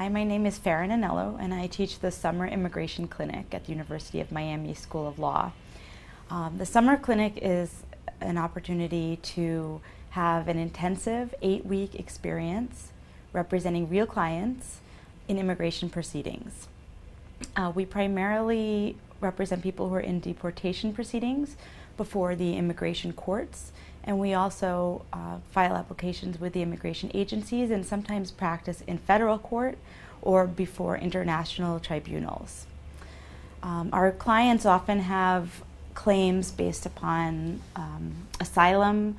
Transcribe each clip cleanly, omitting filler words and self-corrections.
Hi, my name is Farron Anello, and I teach the Summer Immigration Clinic at the University of Miami School of Law. The Summer Clinic is an opportunity to have an intensive 8-week experience representing real clients in immigration proceedings. We primarily represent people who are in deportation proceedings before the immigration courts, and we also file applications with the immigration agencies and sometimes practice in federal court or before international tribunals. Our clients often have claims based upon asylum,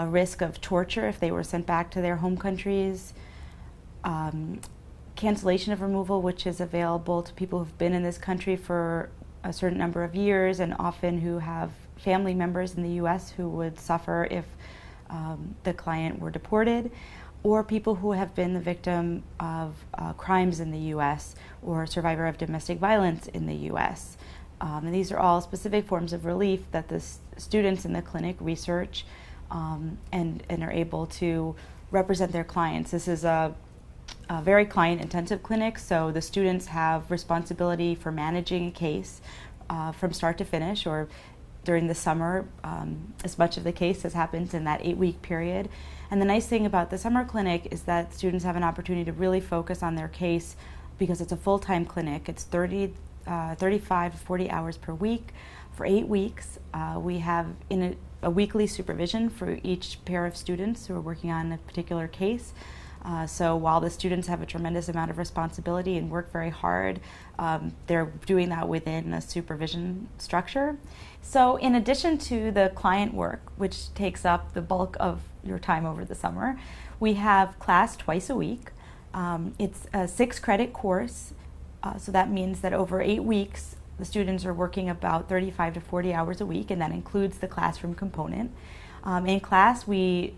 risk of torture if they were sent back to their home countries, cancellation of removal, which is available to people who've been in this country for a certain number of years and often who have family members in the U.S. who would suffer if the client were deported, or people who have been the victim of crimes in the U.S. or survivor of domestic violence in the U.S. And these are all specific forms of relief that the students in the clinic research and are able to represent their clients. This is a very client-intensive clinic, so the students have responsibility for managing a case from start to finish, or during the summer, as much of the case as happens in that 8-week period. And the nice thing about the summer clinic is that students have an opportunity to really focus on their case because it's a full-time clinic. It's 35 to 40 hours per week for 8 weeks. We have a weekly supervision for each pair of students who are working on a particular case. So while the students have a tremendous amount of responsibility and work very hard, they're doing that within a supervision structure. So in addition to the client work, which takes up the bulk of your time over the summer, we have class twice a week. It's a 6-credit course, so that means that over 8 weeks, the students are working about 35 to 40 hours a week, and that includes the classroom component. In class, we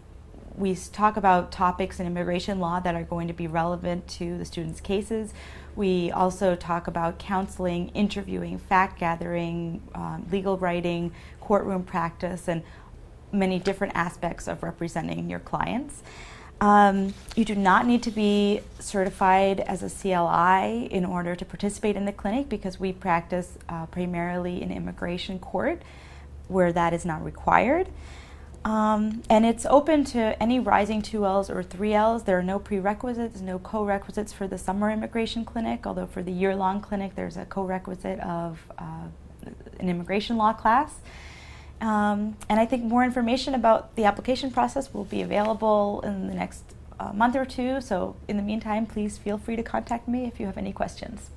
talk about topics in immigration law that are going to be relevant to the students' cases. We also talk about counseling, interviewing, fact gathering, legal writing, courtroom practice, and many different aspects of representing your clients. You do not need to be certified as a CLI in order to participate in the clinic because we practice primarily in immigration court where that is not required. And it's open to any rising 2Ls or 3Ls. There are no prerequisites, no co-requisites for the summer immigration clinic, although for the year-long clinic there's a co-requisite of an immigration law class. And I think more information about the application process will be available in the next month or two. So in the meantime, please feel free to contact me if you have any questions.